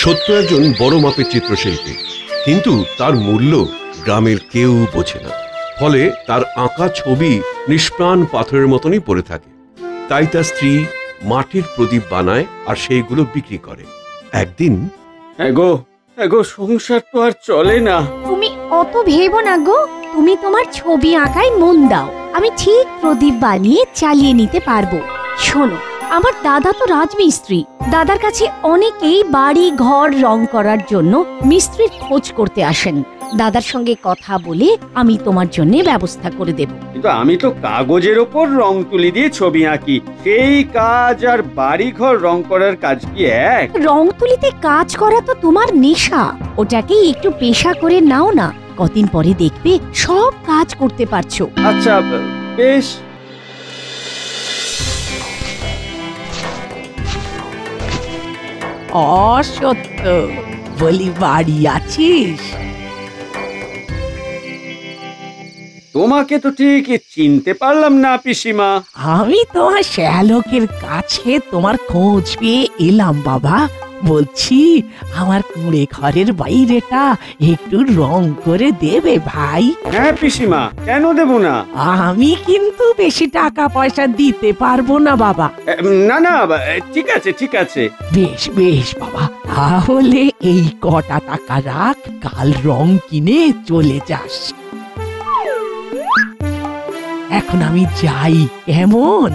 সত্য একজন বড় মাপের চিত্রশিল্পী, কিন্তু তার মূল্য গ্রামের কেউ বোঝে না। ফলে তার আঁকা ছবি নিষ্প্রাণ পাথরের মতনই পড়ে থাকে। তাই তার স্ত্রী মাটির প্রদীপ বানায় আর সেইগুলো বিক্রি করে। একদিন, এগো সংসার তো আর চলে না। তুমি অত ভেবো না গো, তুমি তোমার ছবি আঁকায় মন দাও, আমি ঠিক প্রদীপ বানিয়ে চালিয়ে নিতে পারবো। শোনো, আমার দাদা তো রাজমিস্ত্রি, দাদার কাছে অনেকেই বাড়ি ঘর রং করার জন্য মিস্ত্রির খোঁজ করতে আসেন। দাদার সঙ্গে কথা বলে আমি তোমার জন্য ব্যবস্থা করে দেব। কিন্তু আমি তো কাগজের ওপর রং তুলি দিয়ে ছবি আঁকি, সেই কাজ আর বাড়ি ঘর রং করার কাজ কি এক? রং তুলিতে কাজ করা তো তোমার নেশা, ওটাকে একটু পেশা করে নাও না, কদিন পরে দেখবে সব কাজ করতে পারছো। আচ্ছা বেশ। অসত্য বলি, বাড়ি আছিস? তোমাকে তো ঠিক চিনতে পারলাম না পিসিমা। আমি তোমার শ্যালকের কাছে তোমার খোঁজ পেয়ে এলাম বাবা। বলছি, আমার কুঁড়ে ঘরের বাইরেটা একটু রং করে দেবে ভাই? হ্যাঁ পিসিমা, কেন দেব না? আমি কিন্তু বেশি টাকা পয়সা দিতে পারবো না বাবা। না না, ঠিক আছে ঠিক আছে। বেশ বেশ বাবা, তাহলে এই কটা টাকা রাখ, কাল রং কিনে চলে যাস। এখন আমি যাই, কেমন?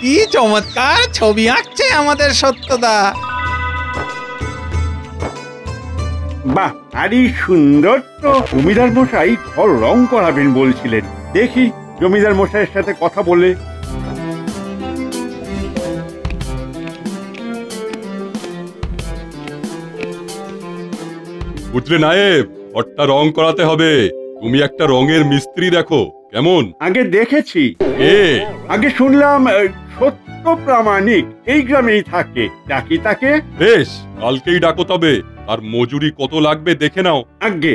কি চমৎকার ছবি আঁকছে আমাদের সত্যদা। বাহ, আরে সুন্দর তো। জমিদার মশাই ঘর রং করাবেন বলছিলেন, দেখি জমিদার মশাইয়ের সাথে কথা বলে। বুঝলে নায়েব, ঘরটা রং করাতে হবে। তুমি একটা রঙের মিস্ত্রি দেখো, কেমন? আগে দেখেছি, আগে শুনলাম সত্য প্রামাণিক এই গ্রামেই থাকে, ডাকি তাকে। বেশ, কালকেই ডাকো তবে। আর মজুরি কত লাগবে দেখে নাও। আগে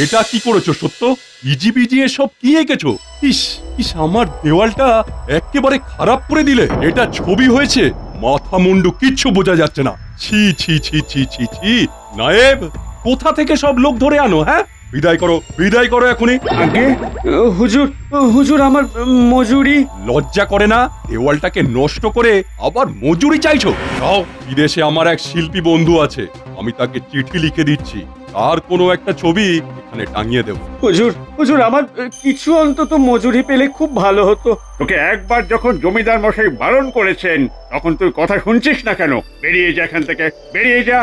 এটা কি করেছো সত্য? ইজিবিজি এসব কি এঁকেছো? ইস ইস, আমার দেওয়ালটা একেবারে খারাপ করে দিলে। এটা ছবি হয়েছে, মাথা মুন্ডু কিচ্ছু বোঝা যাচ্ছে না। ছি ছি ছি ছি ছি ছি। নায়েব, কোথা থেকে সব লোক ধরে আনো? হ্যাঁ, বিদায় করো, বিদায় করো এখনই। আগে হুজুর, হুজুর আমার মজুরি। লজ্জা করে না? দেওয়ালটাকে নষ্ট করে আবার মজুরি চাইছো? যাও, বিদেশে আমার এক শিল্পী বন্ধু আছে, আমি তাকে চিঠি লিখে দিচ্ছি, আর কোনো একটা ছবি এখানে টাঙিয়ে দেব। হুজুর, হুজুর আমার কিছু অন্তত মজুরি পেলে খুব ভালো হতো। তোকে একবার যখন জমিদার মশাই বারণ করেছেন, তখন তুই কথা শুনছিস না কেন? বেরিয়ে যা এখান থেকে, বেরিয়ে যা।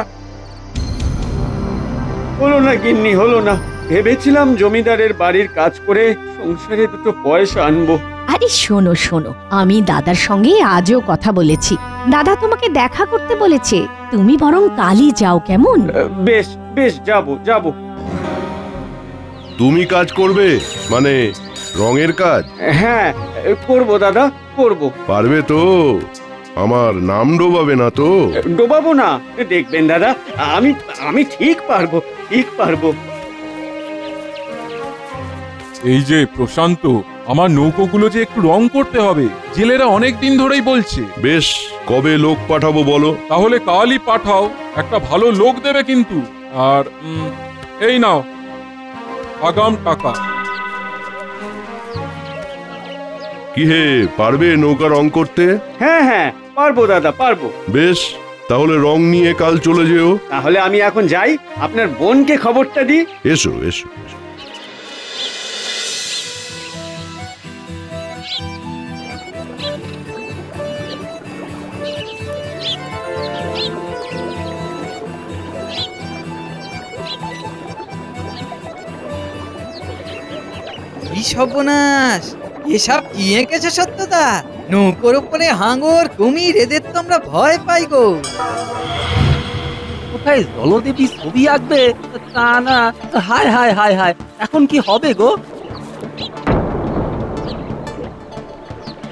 হলো না গিন্নি, হলো না। ভেবেছিলাম জমিদারের বাড়ির কাজ করে সংসারে দুটো পয়সা আনবো। আরে শোনো শোনো, আমি দাদার সঙ্গে আজও কথা বলেছি, দাদা তোমাকে দেখা করতে বলেছে, তুমি বরং কালই যাও, কেমন? বেশ বেশ, যাবো যাবো। তুমি কাজ করবে মানে রঙের কাজ? হ্যাঁ করবো দাদা, করবো। পারবে তো? আমার নাম ডোবাবে না তো? ডোবাবো না, দেখবেন দাদা, আমি আমি ঠিক পারবো, ঠিক পারবো। এই যে প্রশান্ত, আমার নৌকোগুলো যে একটু রং করতে হবে, জেলেরা অনেক দিন ধরেই বলছে। বেশ, কবে লোক পাঠাবো বলো? তাহলে কালই পাঠাও, একটা ভালো লোক দেবে কিন্তু। আর এই নাও আগাম টাকা। কি হে, পারবে নৌকা রং করতে? হ্যাঁ হ্যাঁ পারবো দাদা, পারবো। বেশ, তাহলে রং নিয়ে কাল চলে যেও। তাহলে আমি এখন যাই, আপনার বোনকে খবরটা দিই। এসো এসো এসো। কি সর্বনাশ! এসব কি এঁকেছে সত্যদা? নৌকোর উপরে হাঙর, কুমির, এদের তো আমরা ভয় পাই গো। কোথায় জলদেবী ছবি আঁকবে তা না। হায় হায় হায় হায়, এখন কি হবে গো?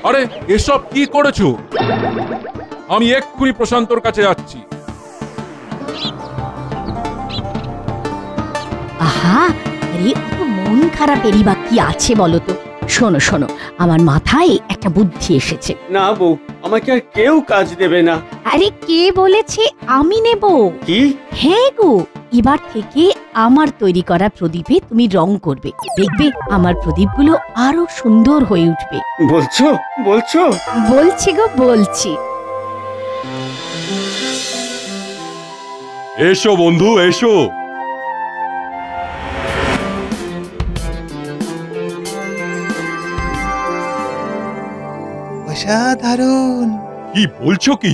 আরে এসব কি করেছো? আমি এক্ষুনি প্রশান্তর কাছে যাচ্ছি। আহা, আরে অত মন খারাপেরই বা কি আছে বলো তো? শোনো শোনো, আমার মাথায় একটা বুদ্ধি এসেছে। না বউ, আমাকে আর কেউ কাজ দেবে না। আরে কে বলেছে আমি নেব? কি? হ্যাঁ গো, এবার থেকে আমার তৈরি করা প্রদীপে তুমি রং করবে। দেখবে আমার প্রদীপগুলো আরো সুন্দর হয়ে উঠবে। বলছো বলছো? বলছি গো, বলছি। এসো বন্ধু, এসো। অসাধারণ! কি বলছো কি?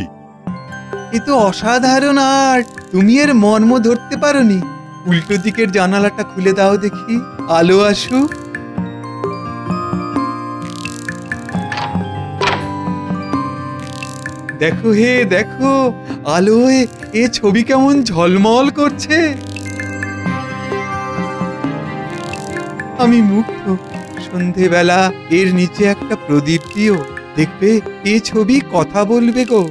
এ তো অসাধারণ আর্ট। তুমি এর মর্ম ধরতে পারোনি? উল্টো দিকের জানালাটা খুলে দাও দেখি, আলো আসুক। দেখো হে দেখো, আলোয় এ ছবি কেমন ঝলমল করছে। আমি মুগ্ধ। সন্ধেবেলা এর নিচে একটা প্রদীপ দিও, দেখবে এ ছবি কথা বলবে গো।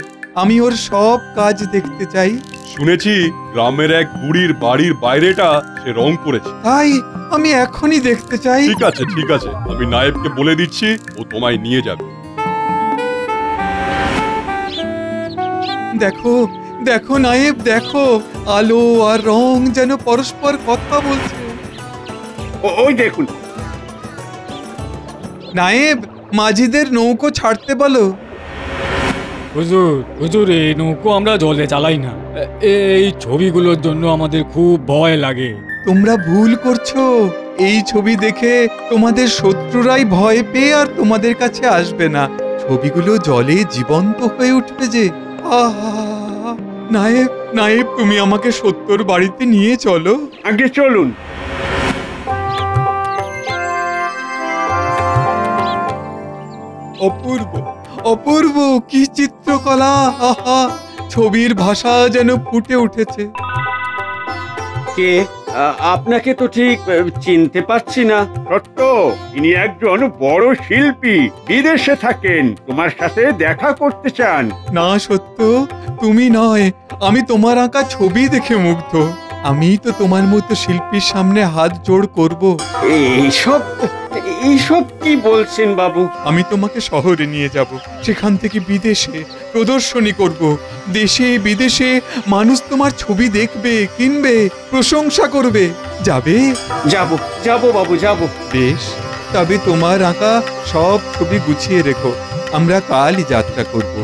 আমি ওর সব কাজ দেখতে চাই। শুনেছি গ্রামের এক বুড়ির বাড়ির বাইরেটা সে রং করেছে। তাই আমি এখনই দেখতে চাই। ঠিক আছে ঠিক আছে, আমি নায়েবকে বলে দিচ্ছি, ও তোমায় নিয়ে যাবে। দেখো দেখো নায়েব, দেখো আলো আর রং যেন পরস্পর কথা বলছে। ওই দেখুন। নায়েব, মাঝিদের নৌকো ছাড়তে বলো। হুজুর হুজুর, এই নৌকো আমরা জলে চালাই না। এই ছবিগুলোর জন্য আমাদের খুব ভয় লাগে। তোমরা ভুল করছো। এই ছবি দেখে তোমাদের শত্রুরাই ভয় পেয়ে আর তোমাদের কাছে আসবে না। ছবিগুলো জলে জীবন্ত হয়ে উঠবে যে। আহা! নায়েব নায়েব, তুমি আমাকে সত্যর বাড়িতে নিয়ে চলো। আগে চলুন। অপূর্ব অপূর্ব, কি চিত্রকলা! আহা! ছবির ভাষা যেন ফুটে উঠেছে। কে? আপনাকে তো ঠিক চিনতে পারছি না। সত্য, ইনি একজন বড় শিল্পী, বিদেশে থাকেন, তোমার সাথে দেখা করতে চান। না সত্য, তুমি নয়, আমি তোমার আঁকা ছবি দেখে মুগ্ধ। আমি তো তোমার মতো শিল্পীর সামনে হাত জোড় করব। এইসব এইসব কি বলছেন বাবু? আমি তোমাকে শহরে নিয়ে যাব, সেখান থেকে বিদেশে প্রদর্শনী করব। দেশে বিদেশে মানুষ তোমার ছবি দেখবে, কিনবে, প্রশংসা করবে। যাবে? যাব যাব বাবু, যাব। বেশ, তবে তোমার আঁকা সব ছবি গুছিয়ে রেখো, আমরা কালই যাত্রা করব।